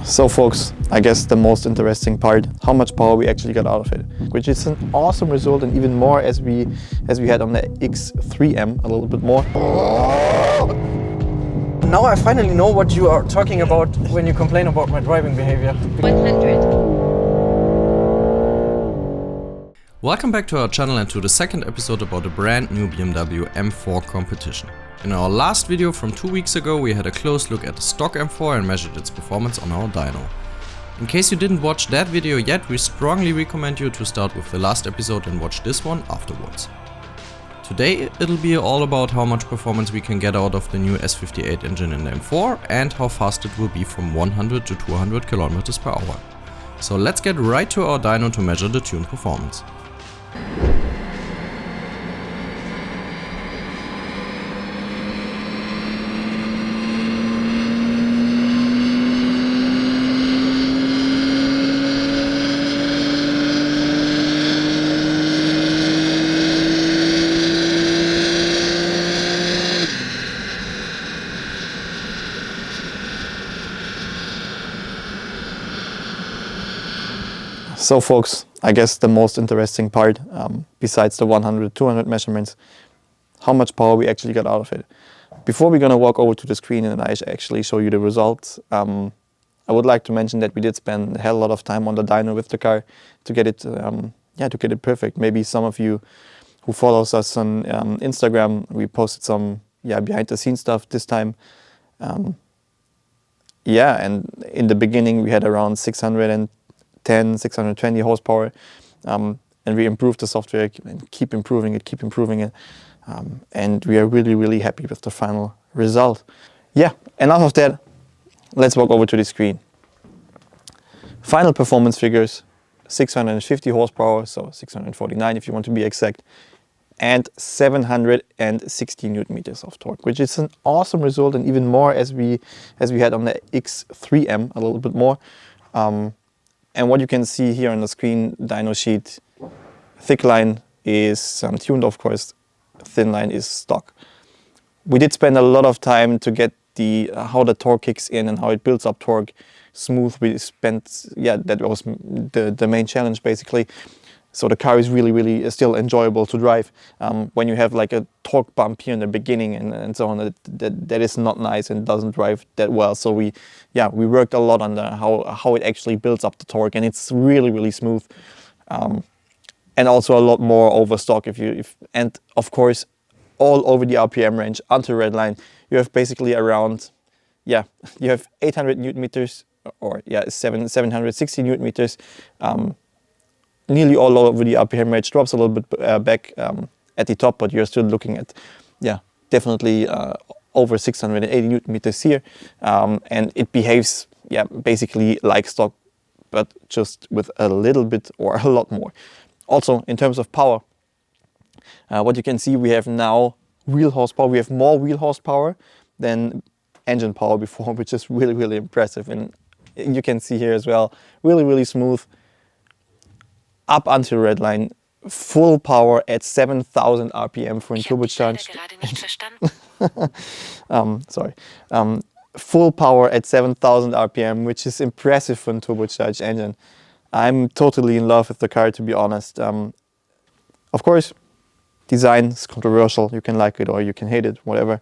So folks, I guess the most interesting part, how much power we actually got out of it, which is an awesome result, and even more as we had on the X3M, a little bit more. Now I finally know what you are talking about when you complain about my driving behavior. 100. Welcome back to our channel and to the second episode about the brand new BMW M4 Competition. In our last video from 2 weeks ago, we had a close look at the stock M4 and measured its performance on our dyno. In case you didn't watch that video yet, we strongly recommend you to start with the last episode and watch this one afterwards. Today it'll be all about how much performance we can get out of the new S58 engine in the M4 and how fast it will be from 100 to 200 km per hour. So let's get right to our dyno to measure the tuned performance. So folks, I guess the most interesting part, besides the 100-200 measurements, how much power we actually got out of it. Before we're gonna walk over to the screen and I actually show you the results, I would like to mention that we did spend a hell of a lot of time on the dyno with the car to get it, to get it perfect. Maybe some of you who follows us on Instagram, we posted some behind the scenes stuff this time. And in the beginning we had around 620 horsepower, and we improved the software and keep improving it, and we are really happy with the final result. Enough of that, let's walk over to the screen. Final performance figures: 650 horsepower, so 649 if you want to be exact, and 760 Newton meters of torque, which is an awesome result, and even more as we had on the X3M, a little bit more. And what you can see here on the screen, dyno sheet, thick line is tuned, of course, thin line is stock. We did spend a lot of time to get how the torque kicks in and how it builds up torque smooth. We spent, that was the main challenge basically. So the car is really still enjoyable to drive. When you have like a torque bump here in the beginning and so on, that is not nice and doesn't drive that well. So we worked a lot on how it actually builds up the torque, and it's really smooth. And also a lot more over stock and of course all over the RPM range until red line. You have basically around, you have 800 Newton meters or 760 Newton meters. Nearly all over the RPM range, drops a little bit back at the top, but you're still looking at, definitely over 680 Newton meters here. And it behaves, basically like stock, but just with a little bit or a lot more. Also, in terms of power, what you can see, we have now wheel horsepower. We have more wheel horsepower than engine power before, which is really impressive. And you can see here as well, really smooth. Up until red line, full power at 7,000 RPM for a turbocharged. Full power at 7,000 RPM, which is impressive for a turbocharged engine. I'm totally in love with the car, to be honest. Of course, design is controversial. You can like it or you can hate it, whatever.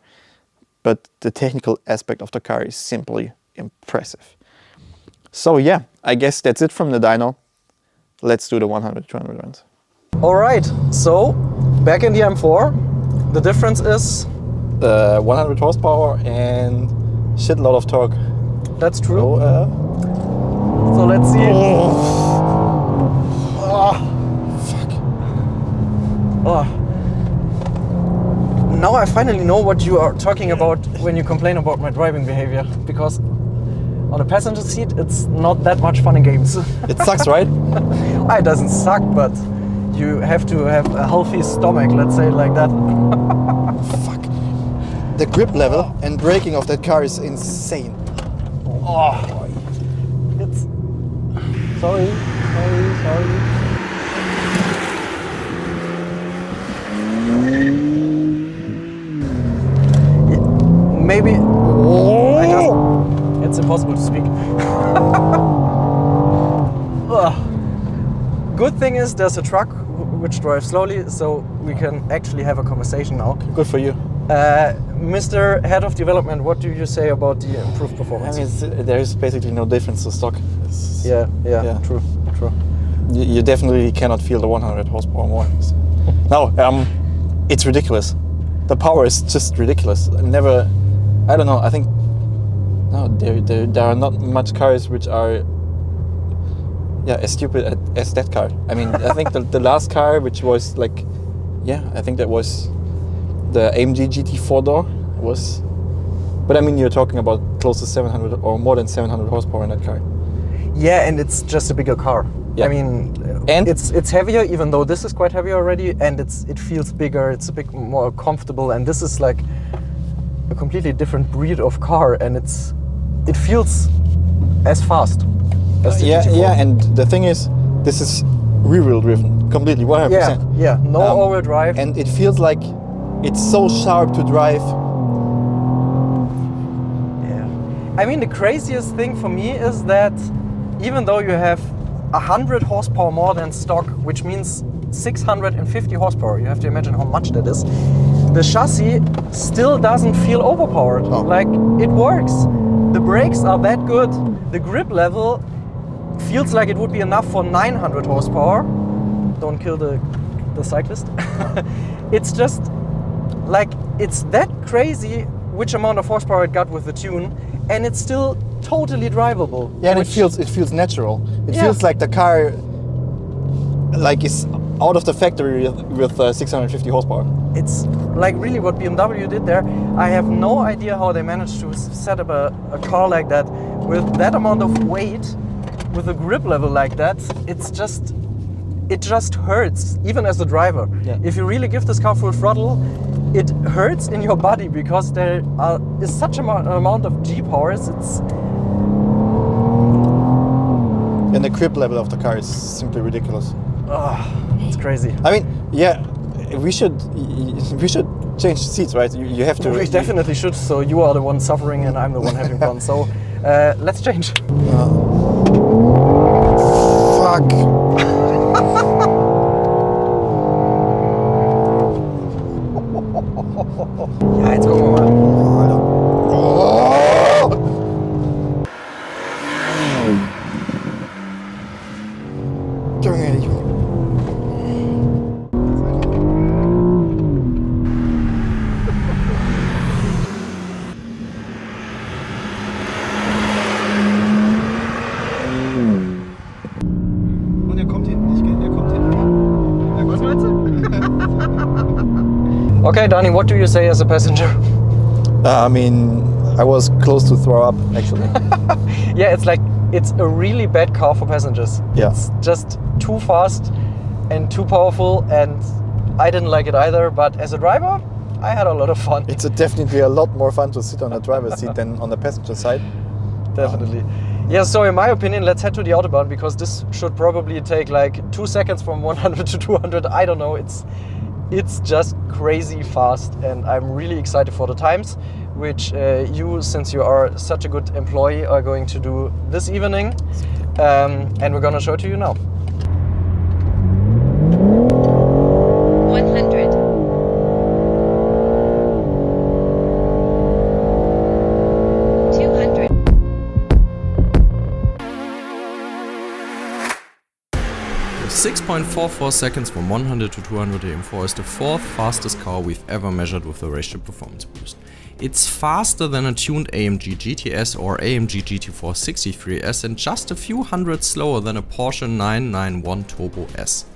But the technical aspect of the car is simply impressive. So I guess that's it from the dyno. Let's do the 100-200 runs. Alright, so back in the M4, the difference is? 100 horsepower and shitload of torque. That's true. So let's see. Now I finally know what you are talking about when you complain about my driving behavior, because on the passenger seat, it's not that much fun and games. It sucks, right? It doesn't suck, but you have to have a healthy stomach, let's say it like that. Fuck. The grip level and braking of that car is insane. It's... Sorry. Maybe... it's impossible to speak. Good thing is there's a truck which drives slowly, so we can actually have a conversation now. Good for you. Mr. Head of Development, what do you say about the improved performance? I mean, there is basically no difference to stock. Yeah, true. You definitely cannot feel the 100 horsepower more. No, it's ridiculous. The power is just ridiculous. I don't know, I think, no, there are not much cars which are as stupid as that car. I mean, I think the last car, which was like, I think that was the AMG GT 4-door was, but I mean, you're talking about close to 700 or more than 700 horsepower in that car. Yeah, and it's just a bigger car. Yeah. I mean, and it's heavier, even though this is quite heavy already, and it feels bigger, it's a bit more comfortable, and this is like a completely different breed of car, and it feels as fast as the GT4. Yeah, and the thing is, this is rear-wheel driven, completely, 100%. Yeah, no all-wheel drive. And it feels like it's so sharp to drive. Yeah. I mean, the craziest thing for me is that even though you have 100 horsepower more than stock, which means 650 horsepower, you have to imagine how much that is, the chassis still doesn't feel overpowered. Oh. Like, it works. The brakes are that good. The grip level feels like it would be enough for 900 horsepower. Don't kill the cyclist. It's just like, it's that crazy which amount of horsepower it got with the tune, and it's still totally drivable. Yeah, and it feels natural. It feels like the car like is out of the factory with 650 horsepower. It's like really what BMW did there. I have no idea how they managed to set up a car like that with that amount of weight, with a grip level like that. It just hurts, even as a driver. Yeah. If you really give this car full throttle, it hurts in your body because there is such an amount of G-powers. And the grip level of the car is simply ridiculous. It's crazy. I mean, we should change seats, right? You have to. We definitely should. So you are the one suffering and I'm the one having fun. So let's change. Fuck. Ja, jetzt gucken wir mal. Und er kommt hinten nicht, gell? Er kommt hinten. Was meinst du? Okay, Dani, what do you say as a passenger? I mean, I was close to throw up, actually. Yeah, it's a really bad car for passengers. Yeah. It's just too fast and too powerful, and I didn't like it either, but as a driver, I had a lot of fun. It's definitely a lot more fun to sit on the driver's seat than on the passenger side. Definitely. Yeah, so in my opinion, let's head to the Autobahn, because this should probably take like 2 seconds from 100 to 200. I don't know, it's just crazy fast, and I'm really excited for the times, which you, since you are such a good employee, are going to do this evening. And we're gonna show it to you now. 100. 200. With 6.44 seconds from 100 to 200, the M4 is the 4th fastest car we've ever measured with the RaceChip performance boost. It's faster than a tuned AMG GTS or AMG GT4 63S and just a few hundred slower than a Porsche 991 Turbo S.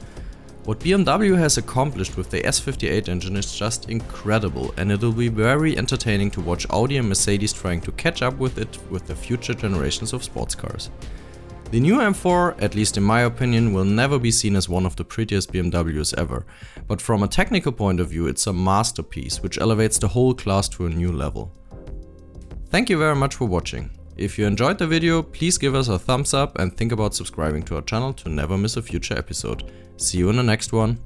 What BMW has accomplished with the S58 engine is just incredible, and it'll be very entertaining to watch Audi and Mercedes trying to catch up with it with the future generations of sports cars. The new M4, at least in my opinion, will never be seen as one of the prettiest BMWs ever, but from a technical point of view it's a masterpiece which elevates the whole class to a new level. Thank you very much for watching. If you enjoyed the video, please give us a thumbs up and think about subscribing to our channel to never miss a future episode. See you in the next one.